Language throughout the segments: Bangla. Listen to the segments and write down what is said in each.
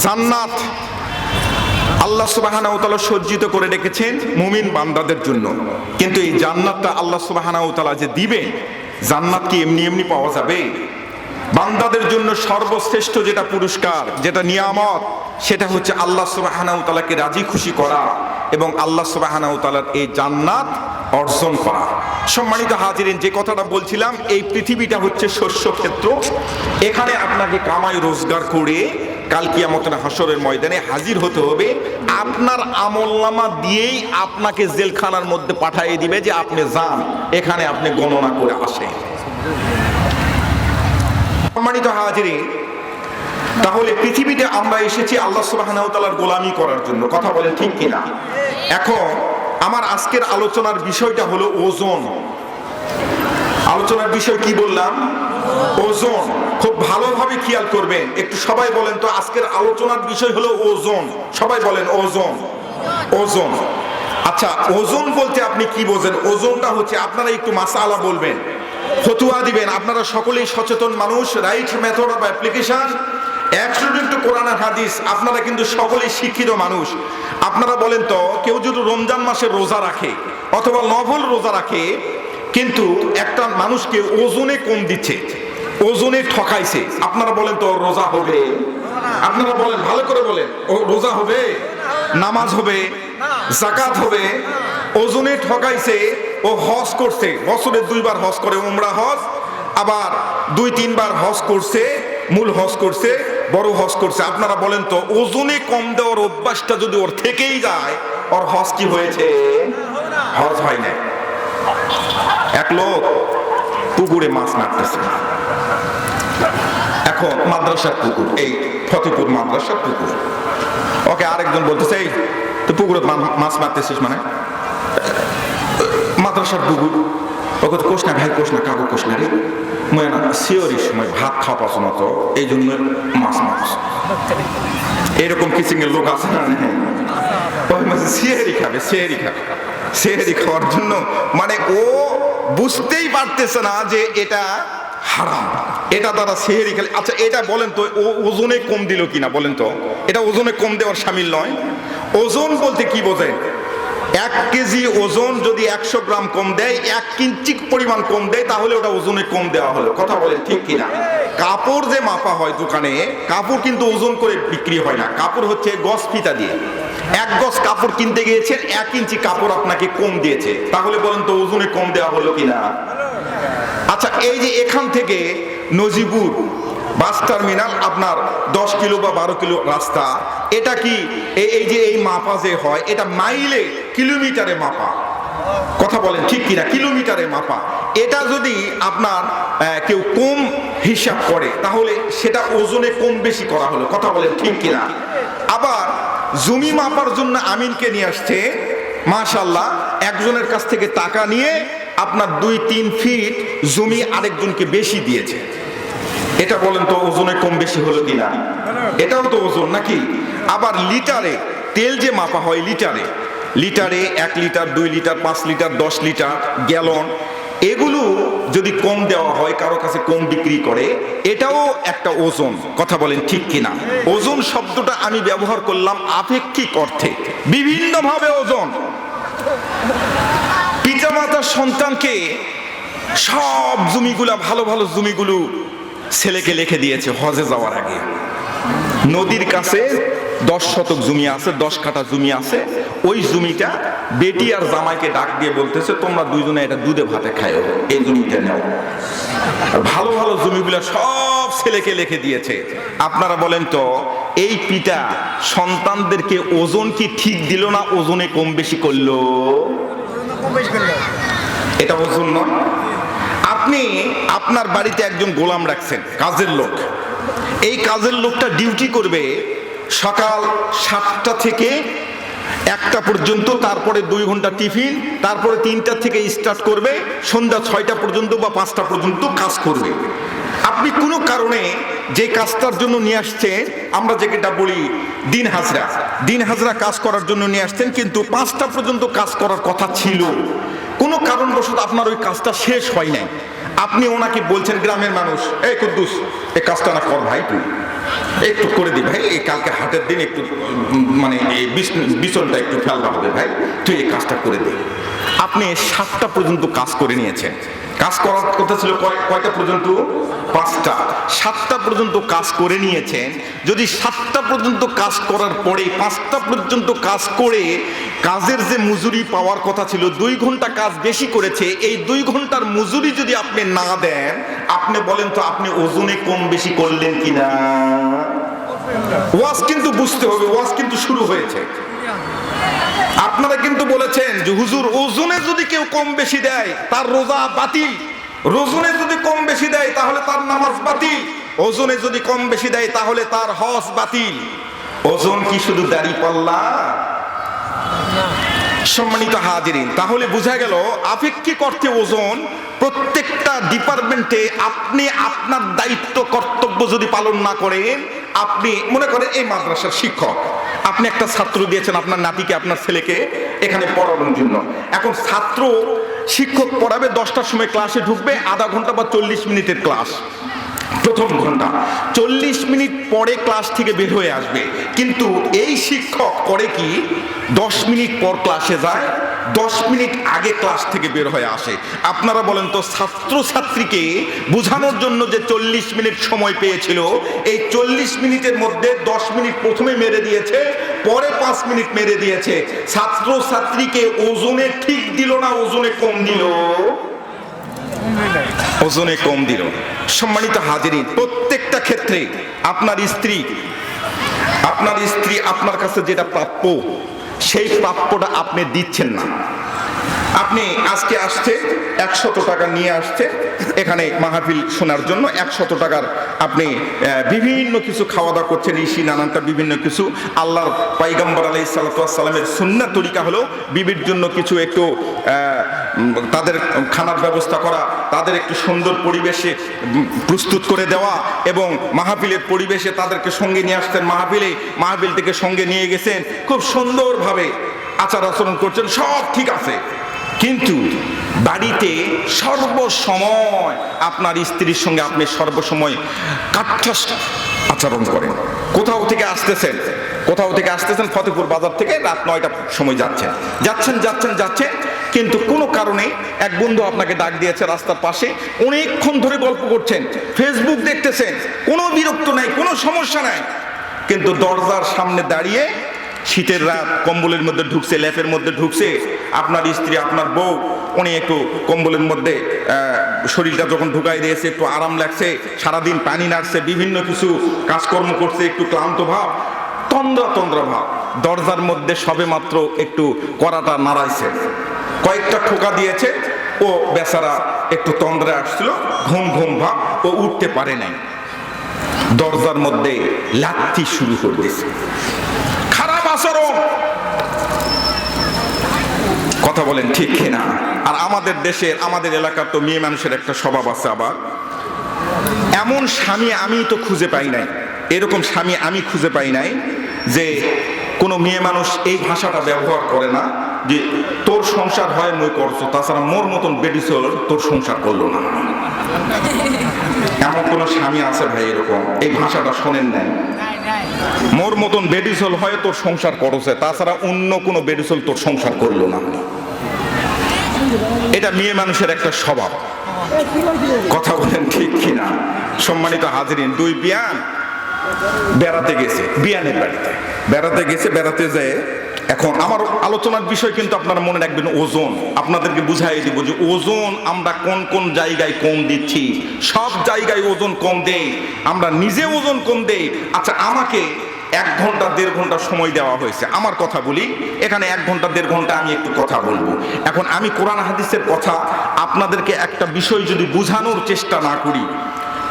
জান্নাত আল্লাহ সুবহানাহু ওয়া তাআলা সজ্জিত করে রেখেছেন মুমিন বান্দাদের জন্য। কিন্তু এই জান্নাতটা আল্লাহ সুবহানাহু ওয়া তাআলা যে দিবেন, জান্নাত কি এমনি এমনি পাওয়া যাবে? বান্দাদের জন্য সর্বশ্রেষ্ঠ যেটা পুরস্কার, যেটা নিয়ামত, সেটা হচ্ছে আল্লাহ সুবহানাহু ওয়া তাআলাকে রাজি খুশি করা এবং আল্লাহ সুবহানাহু ওয়া তাআলার এই জান্নাত অর্জন করা। সম্মানিত হাজিরিন, যে কথাটা বলছিলাম, এই পৃথিবীটা হচ্ছে শস্য ক্ষেত্র। এখানে আপনাকে কামাই রোজগার করে কাল কিয়ামতের হাসরের ময়দানে হাজির হতে হবে। আপনার আমলনামা দিয়েই আপনাকে জেলখানার মধ্যে পাঠিয়ে দিবে যে আপনি যান, এখানে আপনি গণনা করে আসেন। সম্মানিত হাজিরিন, তাহলে পৃথিবীতে আমরা এসেছি আল্লাহ সুবহানাহু ওয়া তাআলার গোলামি করার জন্য। কথা বলেন ঠিক কিনা? এখন আমার আজকের আলোচনার বিষয়টা হলো ওজন। আলোচনার বিষয় কি বললাম? ওজন। খুব ভালোভাবে খেয়াল করবেন। একটু সবাই বলেন তো, আজকের আলোচনার বিষয় হলো ওজন। সবাই বলেন ওজন। ওজন। আচ্ছা, ওজন বলতে আপনি কি বোঝেন? ওজনটা হচ্ছে, আপনারা একটু মাসআলা বলবেন, ফতোয়া দিবেন। আপনারা সকলেই সচেতন মানুষ, right method of application, according to Quran আর হাদিস। আপনারা কিন্তু সকলেই শিক্ষিত মানুষ। আপনারা বলেন তো, কেউ যদি রমজান মাসে রোজা রাখে অথবা নফল রোজা রাখে, কিন্তু একটা মানুষকে ওজনে কম দিচ্ছে, ওজনে ঠকাইছে, আপনারা বলেন তো রোজা হবে? আপনারা বলেন, ভালো করে বলেন, ও রোজা হবে? নামাজ হবে? যাকাত হবে? ওজনে ঠকাইছে। ও হজ করছে, বছরে 2 বার হজ করে, উমরা হজ, আবার 2-3 বার হজ করছে, মূল হজ করছে, বড় হজ করছে। আপনারা বলেন তো, ওজনে কম দেওয়ার অভ্যাসটা যদি ওর থেকেই যায়, ওর হজ কি হয়েছে? হজ হয় না। এক লোক পুকুরে মাছ মারতেছে, এখন মাদ্রাসার পুকুর, এই ফতেপুর মাদ্রাসার পুকুর। ওকে আরেকজন বলতেছে, এই তুই পুকুরে মাছ মারতেছিস মানে? মাদ্রাসার পুকুর। ওকে তো কোষ না ভাই, কোষ না, কাগজ কোষ না রে, শিওরির সময় ভাত খাওয়া পছন্দ তো, এই জন্য মাছ মাছ। এরকম কিচিং এর লোক আছে না? সিয়ারি খাবে, সিয়ারি খাবে, সিয়ারি খাওয়ার জন্য, মানে ও বুঝতেই পারতেছে না যে এটা হারাম, এটা দ্বারা সেহরি খেলে। আচ্ছা, এটা বলেন তো, ও ওজনে কম দিল কিনা বলেন তো? এটা ওজনে কম দেওয়ার শামিল নয়। ওজন বলতে কি বোঝেন? 1 কেজি ওজন যদি 100 গ্রাম কম দেয়, 1 ইঞ্চি পরিমাণ কম দেয়, তাহলে ওটা ওজনে কম দেওয়া হলো। কথা বলেন ঠিক কিনা? কাপড় যে মাপা হয় দোকানে, কাপড় কিন্তু ওজন করে বিক্রি হয় না। কাপড় হচ্ছে গজ ফিতা দিয়ে। 1 গজ কাপড় কিনতে গিয়েছেন, 1 ইঞ্চি কাপড় আপনাকে কম দিয়েছে, তাহলে বলেন তো ওজনে কম দেওয়া হলো কিনা? আচ্ছা, এই যে এখান থেকে নজিপুর বাস টার্মিনাল আপনার 10 কিলো বা 12 কিলো রাস্তা, এটা কি এই যে এই মাপা যে হয়, এটা মাইলে কিলোমিটারে মাপা? কথা বলেন ঠিক কিনা? কিলোমিটারে মাপা। এটা যদি আপনার কেউ কম হিসাব করে, তাহলে সেটা ওজনে কম বেশি করা হলো। কথা বলেন ঠিক কিনা? আবার জমি মাপার জন্য আমিনকে নিয়ে আসছে, মাশাআল্লাহ, একজনের কাছ থেকে টাকা নিয়ে আপনার 2-3 ফিট জমি আরেকজনকে বেশি দিয়েছে। এটা বলেন তো ওজনে কম বেশি হলো কিনা? এটাও তো ওজন নাকি? আবার লিটারে তেল যে মাপা হয়, লিটারে, লিটারে 1 litre, 2 litre, 5 litre, 10 litre, gallon, এগুলো যদি কম দেওয়া হয়, কারো কাছে কম বিক্রি করে, এটাও একটা ওজন। কথা বলেন ঠিক কিনা? ওজন শব্দটা আমি ব্যবহার করলাম আপেক্ষিক অর্থে, বিভিন্নভাবে ওজন। পিতামাতার সন্তানকে সব জমিগুলা, ভালো ভালো জমিগুলো ছেলেকে লিখে দিয়েছে হজে যাওয়ার আগে। নদীর কাছে 10 শতক জমি আছে, 10 কাঠা জমি আছে। ওই জমিটা বেটি আর জামাইকে ডাক দিয়ে বলতেছে, তোমরা দুইজনে এটা দুধে ভাতে খায়ো, এই জমিটা নাও। ভালো ভালো জমিগুলা সব ছেলেকে লিখে দিয়েছে। আপনারা বলেন তো, এই পিতা সন্তানদেরকে ওজন কি ঠিক দিল না ওজনে কম বেশি করলো? এটা ওজন নয়। আপনি আপনার বাড়িতে একজন গোলাম রাখছেন, কাজের লোক। এই কাজের লোকটা ডিউটি করবে সকাল 7টা থেকে 1টা পর্যন্ত, তারপরে 2 ঘন্টা টিফিন, তারপরে 3টা থেকে স্টার্ট করবে, সন্ধ্যা 6টা পর্যন্ত বা 5টা পর্যন্ত কাজ করবে। আপনি কোনো কারণে যে কাজটার জন্য নিয়ে আসছেন, আমরা যেটা বলি দিন হাজরা, দিন হাজরা কাজ করার জন্য নিয়ে আসছেন, কিন্তু 5টা পর্যন্ত কাজ করার কথা ছিল, কোনো কারণবশত আপনার ওই কাজটা শেষ হয় নাই। আপনি ওনাকে বলছেন, গ্রামের মানুষ, এই কুদ্দুস এই কাজটা না কর ভাই তুই। একটু করে দি ভাই, এই কালকে হাটের দিন একটু মানে এই বিছনটা একটু ফেলতে হবে ভাই, তুই এই কাজটা করে দে। আপনি 7টা পর্যন্ত কাজ করে নিয়েছেন, কাজ করার কথা ছিল কয়টা পর্যন্ত? 5টা। 7টা পর্যন্ত কাজ করে নিয়েছেন। যদি 7টা পর্যন্ত কাজ করার পরে 5টা পর্যন্ত কাজ করে কাজের যে মজুরি পাওয়ার কথা ছিল, 2 ঘন্টা কাজ বেশি করেছে, এই 2 ঘন্টার মজুরি যদি আপনি না দেন, আপনি বলেন তো আপনি ওজনে কম বেশি করলেন কিনা? ওয়াজ কিন্তু বুঝতে হবে, ওয়াজ কিন্তু শুরু হয়েছে। আপনারা কিন্তু বলেছেন যে হুজুর ওজনে যদি কেউ কম বেশি দেয় তার রোজা বাতিল, ওজনে যদি কম বেশি দেয় তাহলে তার নামাজ বাতিল, ওজনে যদি কম বেশি দেয় তাহলে তার হজ বাতিল। ওজন কি শুধু দাড়ি পাল্লা? সম্মানিত হাজিরিন, তাহলে বোঝা গেল আপেক্ষিক অর্থে ওজন প্রত্যেকটা ডিপার্টমেন্টে আপনি আপনার দায়িত্ব কর্তব্য যদি পালন না করেন, আপনি মনে করেন এই মাদ্রাসার শিক্ষক, আপনি একটা ছাত্র দিয়েছেন আপনার নাতিকে, আপনার ছেলেকে এখানে পড়ানোর জন্য। এখন ছাত্র শিক্ষক পড়াবে, 10টার সময় ক্লাসে ঢুকবে, আধা ঘন্টা বা 40 মিনিটের ক্লাস, প্রথম ঘন্টা 40 মিনিট পরে ক্লাস থেকে বের হয়ে আসবে। কিন্তু এই শিক্ষক করে কি 10 মিনিট পর ক্লাসে যায়, 10 মিনিট আগে ক্লাস থেকে বের হয়ে আসে। আপনারা বলেন তো ছাত্র ছাত্রীকে বোঝানোর জন্য যে 40 মিনিট সময় পেয়েছিল, এই 40 মিনিটের মধ্যে 10 মিনিট প্রথমে মেরে দিয়েছে, পরে 5 মিনিট মেরে দিয়েছে। ছাত্র ছাত্রীকে ওজনে ঠিক দিল না ওজনে কম দিল? ওজনে কম দিল। সম্মানিত হাজিরিন, প্রত্যেকটা ক্ষেত্রে আপনার স্ত্রী আপনার কাছে যেটা প্রাপ্য, সেই প্রাপ্যটা আপনি দিচ্ছেন না। আপনি আজকে আসছে 100 টাকা নিয়ে আসছে এখানে মাহফিল শোনার জন্য, 100 টাকার আপনি বিভিন্ন কিছু খাওয়া দাওয়া করছেন, ইসি নানানটা বিভিন্ন কিছু। আল্লাহর পয়গম্বর আলাইহিস সালাতু ওয়াস সালামের সুন্নাত তরিকা হলো বিবির জন্য কিছু একটু তাদের খানার ব্যবস্থা করা, তাদের একটু সুন্দর পরিবেশে প্রস্তুত করে দেওয়া, এবং মাহফিলের পরিবেশে তাদেরকে সঙ্গে নিয়ে আসতেন, মাহফিল থেকে সঙ্গে নিয়ে গেছেন, খুব সুন্দরভাবে আচার আচরণ করছেন, সব ঠিক আছে। কিন্তু বাড়িতে সর্বসময় আপনার স্ত্রীর সঙ্গে আপনি সর্বসময় কাঠঠাস আচরণ করেন। কোথাও থেকে আসতেছেন ফতেপুর বাজার থেকে, রাত 9টার সময় যাচ্ছেন, কিন্তু কোনো কারণে এক বন্ধু আপনাকে ডাক দিয়েছে রাস্তার পাশে, অনেকক্ষণ ধরে গল্প করছেন, ফেসবুক দেখতেছেন, কোনো বিরক্ত নাই, কোনো সমস্যা নাই, কিন্তু দরজার সামনে দাঁড়িয়ে শীতের রাত, কম্বলের মধ্যে ঢুকছে, ল্যাপের মধ্যে ঢুকছে, আপনার স্ত্রী আপনার বউ উনি একটু কম্বলের মধ্যে শরীরটা যখন ঢুকাই দিয়েছে, একটু আরাম লাগছে, সারাদিন পানি নাড়ছে, বিভিন্ন কিছু কাজকর্ম করছে, একটু ক্লান্ত ভাব, তন্দ্রা ভাব, দরজার মধ্যে সবে মাত্র একটু কড়াটা নাড়াইছে, কয়েকটা ঠোকা দিয়েছে, ও বেচারা একটু তন্দ্রে আসছিল, ঘুম ভাব, ও উঠতে পারে নাই, দরজার মধ্যে লাথি শুরু করে দিয়েছে। খারাপ আচরণ, কথা বলেন ঠিক কিনা? আর আমাদের দেশের, আমাদের এলাকার তো মেয়ে মানুষের একটা স্বভাব আছে, আবার এমন স্বামী আমি তো খুঁজে পাই নাই, এরকম স্বামী আমি খুঁজে পাই নাই যে কোনো মেয়ে মানুষ এই ভাষাটা ব্যবহার করে না যে তোর সংসার হয় মই করছো, তাছাড়া মোর মতন বেডিসল তোর সংসার করলো না। এমন কোন স্বামী আছে ভাই এরকম? এই ভাষাটা শোনেন নাই? মোর মতন বেডিসল হয় তোর সংসার করছে, তাছাড়া অন্য কোনো বেডিসল তোর সংসার করলো না। এটা মেয়ে মানুষের একটা স্বভাব, কথা বলেন ঠিক কিনা? সম্মানিত হাজিরিন, 2 বিয়ান বেড়াতে গেছে, বিয়ানের বাড়িতে বেড়াতে যায়। এখন আমার আলোচনার বিষয় কিন্তু আপনারা মনে রাখবেন ওজন। আপনাদেরকে বুঝাই দিব যে ওজন আমরা কোন জায়গায় কম দিচ্ছি। সব জায়গায় ওজন কম দেই, আমরা নিজে ওজন কম দেই। আচ্ছা, আমাকে 1 ঘন্টা 1.5 ঘন্টা সময় দেওয়া হয়েছে, আমার কথা বলি, এখানে 1 ঘন্টা 1.5 ঘন্টা আমি একটু কথা বলবো। এখন আমি কোরআন হাদিসের কথা আপনাদেরকে একটা বিষয় যদি বোঝানোর চেষ্টা না করি,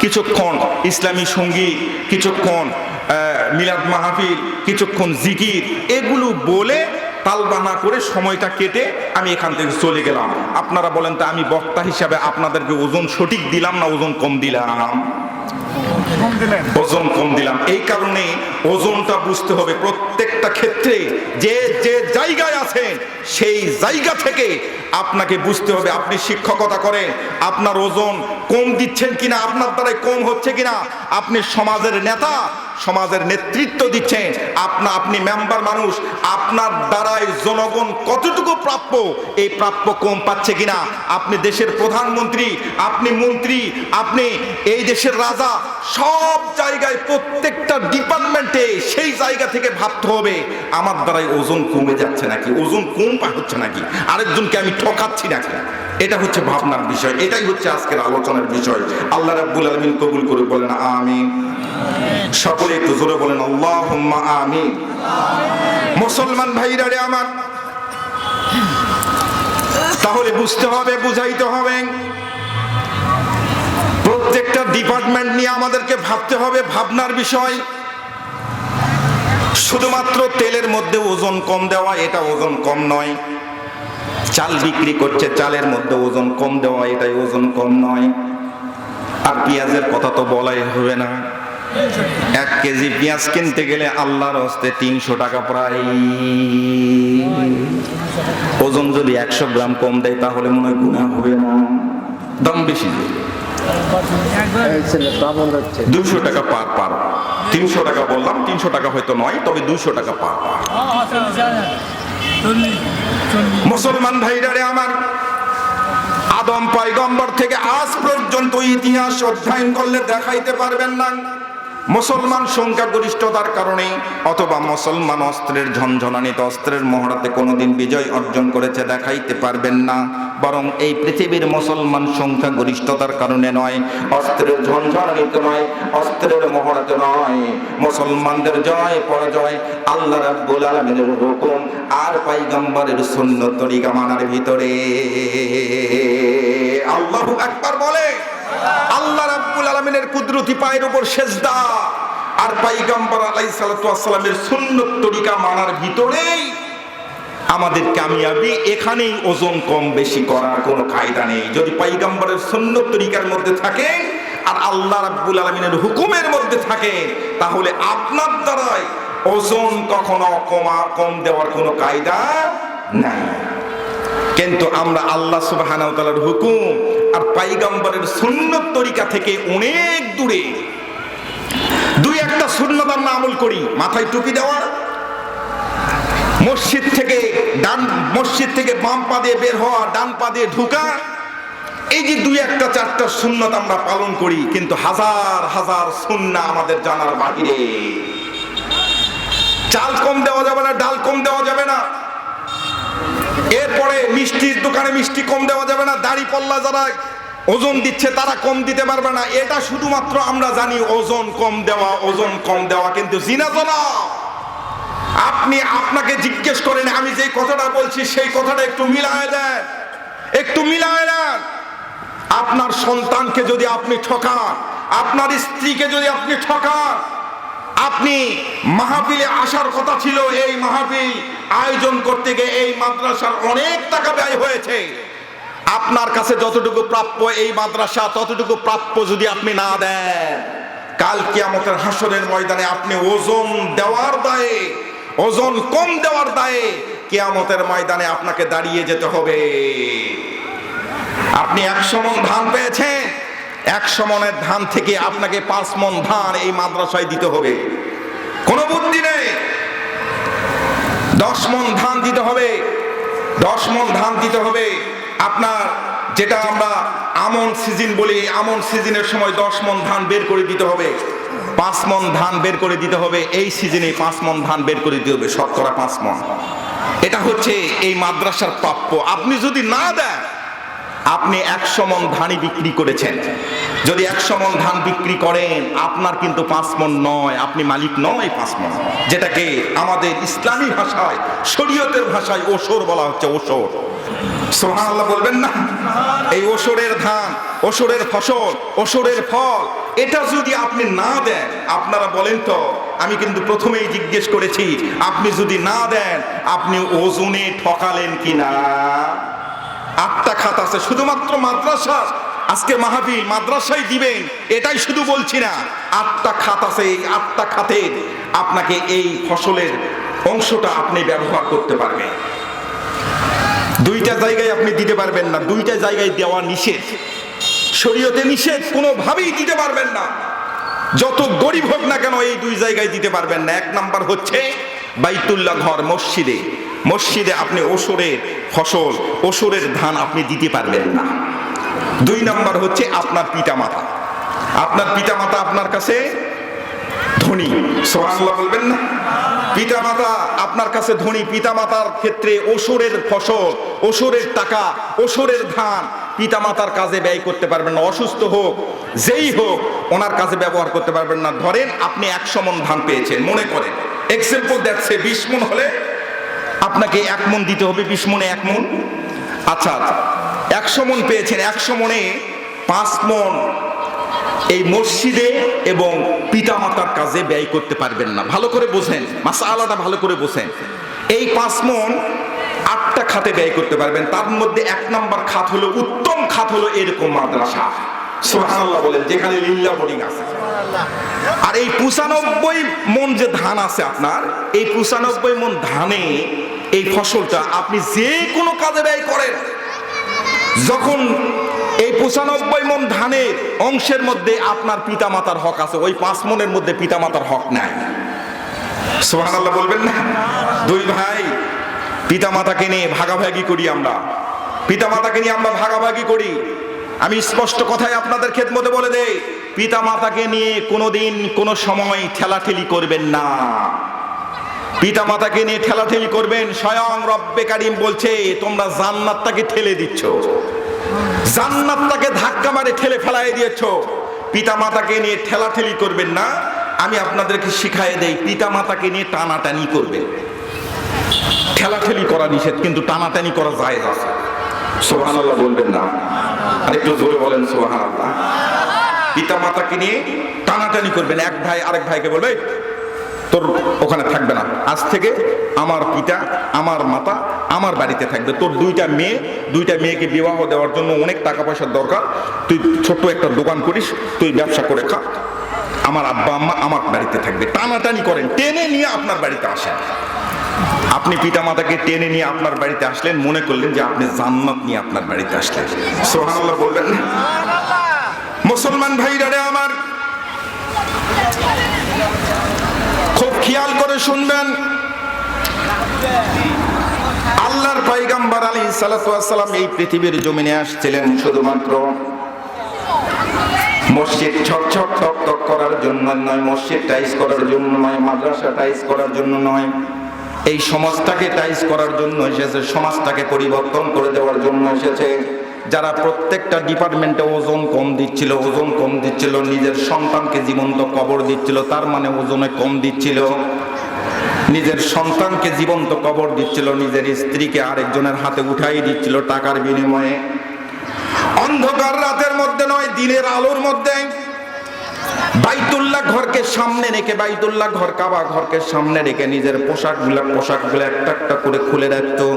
কিছুক্ষণ ইসলামী সঙ্গীত, কিছুক্ষণ মিলাদ মাহফিল, কিছুক্ষণ জিকির, এগুলো বলে তালবানা করে সময়টা কেটে আমি এখান থেকে চলে গেলাম, আপনারা বলেন তো আমি বক্তা হিসাবে আপনাদেরকে ওজন সঠিক দিলাম না ওজন কম দিলাম? ওজন কম দিলাম। এই কারণে ওজনটা বুঝতে হবে প্রত্যেকটা ক্ষেত্রে। যে জায়গায় আছেন সেই জায়গা থেকে আপনাকে বুঝতে হবে। আপনি শিক্ষকতা করেন, আপনার ওজন কম দিচ্ছেন কিনা, আপনার দ্বারাই কম হচ্ছে কিনা। আপনি সমাজের নেতা, সমাজের নেতৃত্ব দিচ্ছেন, আপনি মেম্বার মানুষ, আপনার দ্বারাই জনগণ কতটুকু প্রাপ্য, এই প্রাপ্য কম পাচ্ছে কিনা। আপনি দেশের প্রধানমন্ত্রী, আপনি মন্ত্রী, আপনি এই দেশের রাজা, সব জায়গায় প্রত্যেকটা ডিপার্টমেন্টে সেই জায়গা থেকে ভাবতে হবে আমার দ্বারাই ওজন কমে যাচ্ছে নাকি, ওজন কম হচ্ছে নাকি, আরেকজনকে আমি ঠকাচ্ছি নাকি। এটা হচ্ছে ভাবনার বিষয়, এটাই হচ্ছে আজকের আলোচনার বিষয়। আল্লাহ রাব্বুল আলামিন কবুল করে বলেন আমিন। সকলে একটু জোরে বলেন আল্লাহুম্মা আমিন। মুসলমান ভাইরা রে আমার, তাহলে বুঝতে হবে, বুঝাইতে হবে, প্রত্যেকটা ডিপার্টমেন্ট নিয়ে আমাদেরকে ভাবতে হবে, ভাবনার বিষয়। শুধুমাত্র তেলের মধ্যে ওজন কম দেওয়া এটা ওজন কম নয়, চাল বিক্রি করছে চালের মধ্যে ওজন কম দেওয়া এটাই ওজন কম নয়। আর পেঁয়াজের কথা তো বলাই হবে না, 1 কেজি পেঁয়াজ কিনতে গেলে আল্লাহর হস্তে 300 টাকা প্রায়। ওজন যদি 100 গ্রাম কম দেয় তাহলে মনে হয় গুনাহ হবে না, দাম বেশি, 200 টাকা পার। 300 টাকা বললাম, 300 টাকা হয়তো নয়, তবে 200 টাকা পার। মুসলমান ভাইরা রে আমার, আদম পয়গম্বর থেকে আজ পর্যন্ত ইতিহাস অধ্যয়ন করলে দেখাইতে পারবেন না মুসলমান সংখ্যাগরিষ্ঠতার কারণে অথবা মুসলমান অস্ত্রের ঝনঝনানিতে অস্ত্রের মহড়াতে কোনোদিন বিজয় অর্জন করেছে, দেখাইতে পারবেন না। বরং এই পৃথিবীর মুসলমান সংখ্যাগরিষ্ঠতার কারণে নয়, অস্ত্রের ঝনঝনানিতে নয়, অস্ত্রের মহড়াতে নয়, মুসলমানদের জয় পরাজয় আল্লাহ রাব্বুল আলামিনের হুকুম আর পয়গম্বরের সুন্নাত তরিকা মানার ভিতরে। আল্লাহু আকবার বলে। আল্লাহ রাব্বুল আলামিনের কুদরতি পায়ের উপর সেজদা আর পয়গম্বর আলাইহিস সালাতু ওয়াস সালামের সুন্নাত তরিকা মানার ভিতরেই আমাদের কামিয়াবি। এখানেই ওজন কম বেশি করার কোনো কায়দা নেই। যদি পয়গম্বরের সুন্নাত তরিকার মধ্যে থাকে আর আল্লাহ রাব্বুল আলামিনের হুকুমের মধ্যে থাকে, তাহলে আপনার দ্বারাই ওজন কখনো কম দেওয়ার কোনো কায়দা নাই। কিন্তু আমরা আল্লাহ সুবহানাহু ওয়া তাআলার হুকুম আর পয়গম্বরের সুন্নাত তরিকা থেকে অনেক দূরে। দুই একটা সুন্নাত আমরা আমল করি, মাথায় টুপি দেওয়া, মসজিদ থেকে বাম পা দিয়ে বের হওয়া, ডান পা দিয়ে ঢোকা, এই যে দুই একটা চারটা সুন্নাত আমরা পালন করি, কিন্তু হাজার হাজার সুন্নাহ আমাদের জানার বাহিরে। চাল কম দেওয়া যাবে না, ডাল কম দেওয়া যাবে না, এরপরে মিষ্টির দোকানে মিষ্টি কম দেওয়া যাবে না, দাড়ি পাল্লা যারা ওজন দিচ্ছে তারা কম দিতে পারবে না। এটা শুধুমাত্র আমরা জানি ওজন কম দেওয়া, ওজন কম দেওয়া। কিন্তু জিনা জানা, আপনি আপনাকে জিজ্ঞেস করেন, আমি যে কথাটা বলছি সেই কথাটা একটু মিলায় দেন, একটু মিলায় দেন। আপনার সন্তানকে যদি আপনি ঠকান, আপনার স্ত্রীকে যদি আপনি ঠকান, আপনি মাহফিলে আসার কথা ছিল, এই মাহফিল আয়োজন করতে গিয়ে এই মাদ্রাসার অনেক টাকা ব্যয় হয়েছে। আপনার কাছে যতটুকু প্রাপ্য এই মাদ্রাসা, ততটুকু প্রাপ্য যদি আপনি না দেন, কাল কিয়ামতের হাসরের ময়দানে আপনি ওজন দেওয়ার দায়ে, ওজন কম দেওয়ার দায়ে কিয়ামতের ময়দানে আপনাকে দাঁড়িয়ে যেতে হবে। আপনি 100 মণ ধান পেয়েছেন, 100 মণের ধান থেকে আপনাকে 5 মণ ধান এই মাদ্রাসায় দিতে হবে, কোনো বুদ্ধি নেই। 10 মণ ধান দিতে হবে, 10 মণ ধান দিতে হবে। আপনার যেটা আমরা আমন সিজন বলি, আমন সিজনের সময় 10 মণ ধান বের করে দিতে হবে, 5 মণ ধান বের করে দিতে হবে। এই সিজনে 5 মণ ধান বের করে দিতে হবে, শতকরা 5 মণ। এটা হচ্ছে এই মাদ্রাসার প্রাপ্য। আপনি যদি না দেন, আপনি 100 মণ ধানই বিক্রি করেছেন। যদি 100 মণ ধান বিক্রি করেন, আপনার কিন্তু 5 মণ নয়, আপনি মালিক নয় 5 মণ, যেটাকে আমাদের ইসলামী ভাষায়, শরীয়তের ভাষায় ওসর বলা হচ্ছে। ওসর, সুবহানাল্লাহ বলবেন না? এই ওসরের ধান, ওসরের ফসল, ওসরের ফল, এটা যদি আপনি না দেন, আপনারা বলেন তো, আমি কিন্তু প্রথমেই জিজ্ঞেস করেছি, আপনি যদি না দেন, আপনি ওজনে ঠকালেন কিনা? 8টা খাত আছে শুধুমাত্র মাদ্রাসা। আজকে মাহফিল মাদ্রাসায় দিবেন এটাই শুধু বলছি না, 8টা খাত আছে। এই 8টা খাতে আপনাকে এই ফসলের অংশটা আপনি ব্যবহার করতে পারবেন। 2টা জায়গায় আপনি দিতে পারবেন না, 2টা জায়গায় দেওয়া নিষেধ, শরীয়তে নিষেধ, কোনোভাবেই দিতে পারবেন না। যত গরিব হোক না কেন এই দুই জায়গায় দিতে পারবেন না। এক নাম্বার হচ্ছে বাইতুল্লাহ ঘর, মসজিদে। মসজিদে আপনি ওসরের ফসল, ওসরের ধান আপনি দিতে পারবেন না। দুই নাম্বার হচ্ছে আপনার পিতামাতা। আপনার পিতামাতা আপনার কাছে ধনী, সুবহানাল্লাহ বলবেন না? পিতামাতা আপনার কাছে ধনী, পিতামাতার ক্ষেত্রে ওসরের ফসল, ওসরের টাকা, ওসরের ধান পিতামাতার কাজে ব্যয় করতে পারবেন না। অসুস্থ হোক, যেই হোক, ওনার কাজে ব্যবহার করতে পারবেন না। ধরেন আপনি 100 মণ ধান পেয়েছেন, মনে করেন এক্সাম্পল দেখছে 20 মণ হলে আপনাকে 1 মণ দিতে হবে, 20 মণে 1 মণ। আচ্ছা, 100 মণ পেয়েছেন, 100 মণে 5 মণ এই মসজিদে এবং পিতামাতার কাজে ব্যয় করতে পারবেন না। ভালো করে বোঝেন, মাসআলাটা ভালো করে বোঝেন। এই 5 মণ 8টা খাতে ব্যয় করতে পারবেন। তার মধ্যে 1 নাম্বার খাত হলো, উত্তম খাত হলো এরকম মাদ্রাসা, সুবহানাল্লাহ বলেন, যেখানে লিল্লাহ বোর্ডিং আছে। আর এই 95 মণ যে ধান আছে আপনার, এই 95 মণ ধানে এই ফসলটা আপনি যে কোনো কাজে ব্যয় করেন, যখন এই 95 মণ ধানের অংশের মধ্যে আপনার পিতামাতার হক আছে, ওই 5 মণের মধ্যে পিতামাতার হক নাই। সুবহানাল্লাহ বলবেন না? দুই ভাই পিতামাতাকে নিয়ে ভাগাভাগি করি, আমরা পিতামাতাকে নিয়ে আমরা ভাগাভাগি করি। আমি স্পষ্ট কথায় আপনাদের খেদমতে বলে দেই, পিতামাতাকে নিয়ে কোনোদিন কোনো সময় ঠেলাঠেলি করবেন না। পিতামাতাকে নিয়ে ঠেলাঠেলি করবেন, স্বয়ং রব্বে কারিম বলছে তোমরা জান্নাতটাকে ঠেলে দিচ্ছ, জান্নাতটাকে ধাক্কা মারে ঠেলে ফেলাই দিয়েছ। পিতামাতাকে নিয়ে ঠেলাঠেলি করবেন না। আমি আপনাদেরকে শিখাই দেই, পিতামাতাকে নিয়ে টানাটানি করবেন। ঠেলাঠেলি করা নিষেধ, কিন্তু টানাটানি করা জায়েজ আছে। সুবহানাল্লাহ বলবেন না? আর একটু জোরে বলেন সুবহানাল্লাহ। পিতামাতাকে নিয়ে টানাটানি করবেন। এক ভাই আরেক ভাইকে বলবে তোর ওখানে থাকবে না, আজ থেকে আমার পিতা, আমার মাতা আমার বাড়িতে থাকবে। তোর দুইটা মেয়েকে বিবাহ দেওয়ার জন্য অনেক টাকা পয়সার দরকার, তুই ছোট্ট একটা দোকান করিস, তুই ব্যবসা করে খা, আমার আব্বা আম্মা আমার বাড়িতে থাকবে। টানাটানি করেন, টেনে নিয়ে আপনার বাড়িতে আসেন। আপনি পিতামাতাকে টেনে নিয়ে আপনার বাড়িতে আসলেন, মনে করলেন যে আপনি জান্নাত নিয়ে আপনার বাড়িতে আসলেন। সুবহানাল্লাহ বলবেন না? মুসলমান ভাইরা আমার, খুব খেয়াল করে শুনবেন। আল্লাহর পয়গম্বর আলাইহিস সালাতু ওয়াস সালাম এই পৃথিবীর জমিনে আসছিলেন শুধুমাত্র মসজিদ ঝকঝক তকতক করার জন্য নয়, মসজিদ টাইস করার জন্য নয়, মাদ্রাসা টাইস করার জন্য নয়, এই সমাজটাকে টাইস করার জন্য এসেছে, সমাজটাকে পরিবর্তন করে দেওয়ার জন্য এসেছে। যারা প্রত্যেকটা ডিপার্টমেন্টে ওজন কম দিচ্ছিল, নিজের সন্তানকে জীবন্ত কবর দিচ্ছিল, তার মানে ওজনে কম দিচ্ছিল, নিজের সন্তানকে জীবন্ত কবর দিচ্ছিল, নিজের স্ত্রীকে আরেকজনের হাতে উঠাই দিচ্ছিল টাকার বিনিময়ে। অন্ধকার রাতের মধ্যে নয়, দিনের আলোর মধ্যে বাইতুল্লাহ ঘরকে সামনে রেখে, বাইতুল্লাহ ঘর কাবা ঘরকে সামনে রেখে নিজের পোশাকগুলো একটা একটা করে খুলে রাখতো।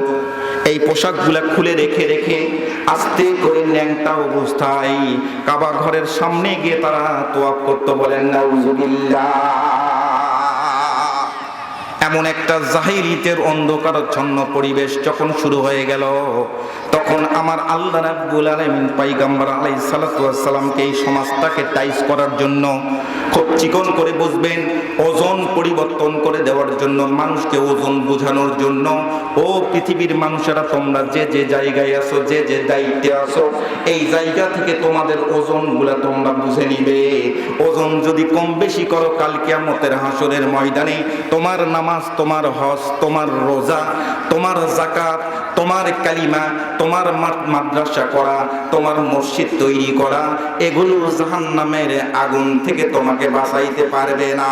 এই পোশাকগুলা খুলে রেখে রেখে আস্তে করে ন্যাংটা অবস্থায় কাবা ঘরের সামনে গিয়ে তারা তোয়াফ করতো। বলেন নাউজুবিল্লাহ। এমন একটা জাহিলিয়াতের অন্ধকারাচ্ছন্ন পরিবেশ যখন শুরু হয়ে গেল, তখন আমার আল্লাহ রাব্বুল আলামিন পয়গম্বর আলাইহিস সালাতু ওয়াস সালামকে এই সমাজটাকে টাইস করার জন্য, খুব চিকন করে বুঝবেন, ওজন পরিবর্তন করে দেওয়ার জন্য, মানুষকে ওজন বোঝানোর জন্য, ও পৃথিবীর মানুষেরা তোমরা যে যে জায়গায় আছো, যে যে দায়িত্বে আছো, এই জায়গা থেকে তোমাদের ওজনগুলা তোমরা বুঝে নিবে। ওজন যদি কম বেশি করো, কাল কিয়ামতের হাসরের ময়দানে তোমার নামাজ, তোমার হজ, তোমার রোজা, তোমার যাকাত, তোমার কালিমা, তোমার মাদ্রাসা করা, তোমার মসজিদ তৈরি করা, এগুলো জাহান্নামের আগুন থেকে তোমাকে বাঁচাইতে পারবে না।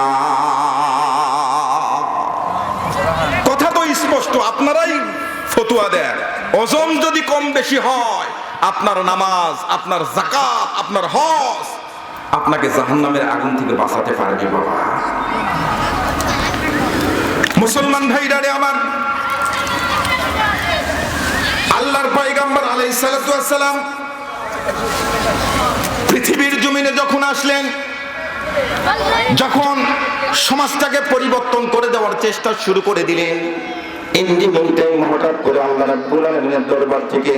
কথা তো স্পষ্ট, আপনারাই ফতোয়া দেন। ওজন যদি কম বেশি হয়, আপনার নামাজ, আপনার যাকাত, আপনার হজ আপনাকে জাহান্নামের আগুন থেকে বাঁচাতে পারবে বাবা। মুসলমান ভাইরা আমার, আল্লাহর পয়গম্বর আলাইহিস সালাতু ওয়াস সালাম পৃথিবীর জমিনে যখন আসলেন, যখন সমাজটাকে পরিবর্তন করে দেওয়ার চেষ্টা শুরু করে দিলেন, হঠাৎ করে আল্লাহ রাব্বুল আলামিনের দরবার থেকে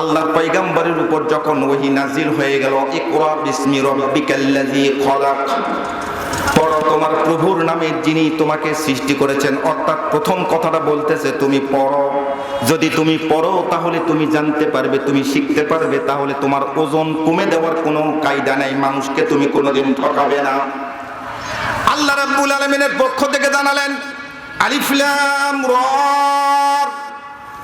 আল্লাহর পয়গম্বরের উপর যখন ওহী নাজিল হয়ে গেল, ইকরা বিসমি রাব্বিকাল্লাযী খলাক, পড়ো তোমার প্রভুর নামে যিনি তোমাকে সৃষ্টি করেছেন। অর্থাৎ প্রথম কথাটা বলতেছে তুমি পড়ো। যদি তুমি পড়ো তাহলে তুমি জানতে পারবে, তুমি শিখতে পারবে, তাহলে তোমার ওজন কমে দেওয়ার কোনো কায়দা নাই, মানুষকে তুমি কোনোদিন ঠকাবে না। আল্লাহ রাব্বুল আলামিনের পক্ষ থেকে জানালেন আলিফ লাম রা,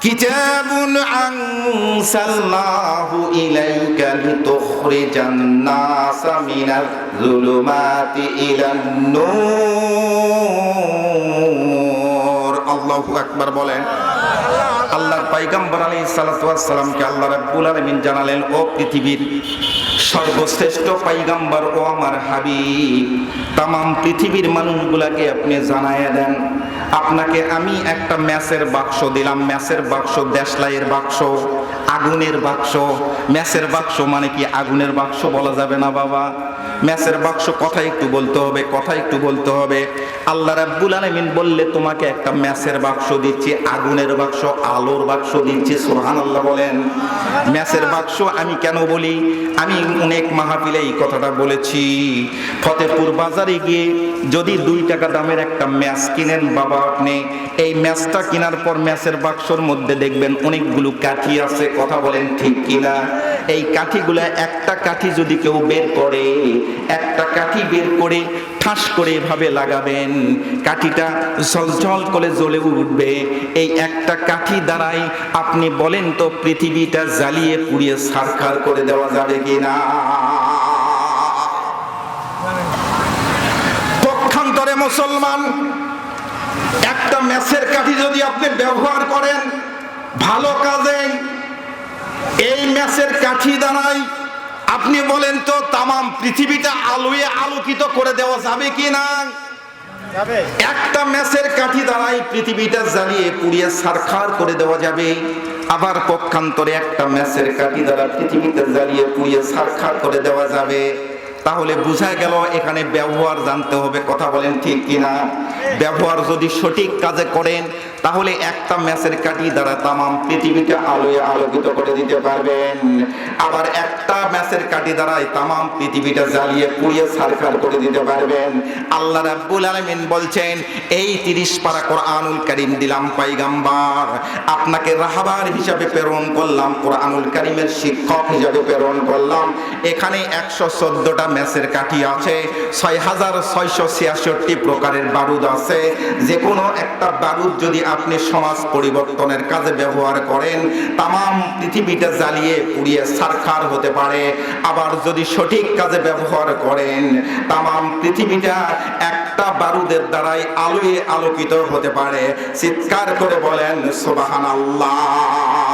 কিতাবুন আনসালনাহু ইলাইকা লিতুখরিজান নাসা মিনাজ যুলুমাতি ইলান নূর। আল্লাহু আকবার বলেন। আল্লাহর পয়গম্বর আলাইহিস সালাতু ওয়াস সালামকে আল্লাহ রাব্বুল আলামিন জানালেন, ও পৃথিবীর সর্বশ্রেষ্ঠ পয়গম্বর, ও আমার হাবিব, তামাম পৃথিবীর মানুষগুলাকে আপনি জানায়া দেন, আপনাকে আমি একটা ম্যাচের বাক্স দিলাম। ম্যাচের বাক্স, দেশলাইয়ের বাক্স, আগুনের বাক্স। ম্যাচের বাক্স মানে কি আগুনের বাক্স বলা যাবে না বাবা। ম্যাচের বাক্স কথা একটু বলতে হবে, কথা একটু বলতে হবে। আল্লাহ রাব্বুল আলামিন বললে তোমাকে একটা ম্যাচের বাক্স দিচ্ছি, আগুনের বাক্স, আলোর বাক্স দিচ্ছি। সুবহানাল্লাহ বলেন। ম্যাচের বাক্স আমি কেন বলি, আমি অনেক মাহফিলে এই কথাটা বলেছি। ফতেপুর বাজারে গিয়ে যদি 2 টাকা দামের একটা ম্যাচ কিনেন বাবা আপনি, এই ম্যাচটা কেনার পর ম্যাচের বাক্সর মধ্যে দেখবেন অনেকগুলো কাঠি আছে। কথা বলেন ঠিক কিনা? এই কাঠিগুলা, একটা কাঠি যদি কেউ বের করে, একটা কাঠি বের করে ঠাস করে এভাবে লাগাবেন, কাঠিটা ঝলঝল করে জ্বলে উঠবে। এই একটা কাঠি দ্বারাই আপনি বলেন তো পৃথিবীটা জ্বালিয়ে পুড়িয়ে ছারখার করে দেওয়া যাবে কিনা? পক্ষান্তরে মুসলমান, একটা ম্যাচের কাঠি যদি আপনি ব্যবহার করেন ভালো কাজে, এই ম্যাচের কাঠি দ্বারাই আপনি বলেন তো তামাম পৃথিবীটা আলোয় আলোকিত করে দেওয়া যাবে কি না? একটা ম্যাচের কাঠি দ্বারাই পৃথিবীটা জ্বালিয়ে পুড়িয়ে ছারখার করে দেওয়া যাবে। আবার পক্ষান্তরে একটা ম্যাচের কাঠি দ্বারা পৃথিবীটা জ্বালিয়ে পুড়িয়ে ছারখার করে দেওয়া যাবে। তাহলে বোঝা গেল এখানে ব্যবহার জানতে হবে। কথা বলেন ঠিক কিনা? ব্যবহার যদি সঠিক কাজে করেন তাহলে একটা ম্যাচের কাঠি দ্বারা তামাম পৃথিবীটা আলোয় আলোকিত করে দিতে পারবেন। আবার একটা ম্যাচের কাঠি দ্বারাই তামাম পৃথিবীটা জ্বালিয়ে পুড়িয়ে ছারখার করে দিতে পারবেন। আল্লাহ রাব্বুল আলামিন বলছেন, এই 30 পারা কোরআনুল কারীম দিলাম পয়গম্বর, আপনাকে রাহবার হিসাবে প্রেরণ করলাম, কোরআনুল কারীমের শিক্ষক হিসাবে প্রেরণ করলাম। এখানে 114টা ম্যাচের কাঠি আছে, 6666 প্রকারের বারুদ আছে। যে কোনো একটা বারুদ যদি আপনি সমাজ পরিবর্তনের কাজে ব্যবহার করেন, তামাম পৃথিবীটা জ্বালিয়ে পুড়িয়ে ছারখার হতে পারে। আবার যদি সঠিক কাজে ব্যবহার করেন, তামাম পৃথিবীটা একটা বারুদের দ্বারাই আলোয় আলোকিত হতে পারে। চিৎকার করে বলেন সুবহানাল্লাহ।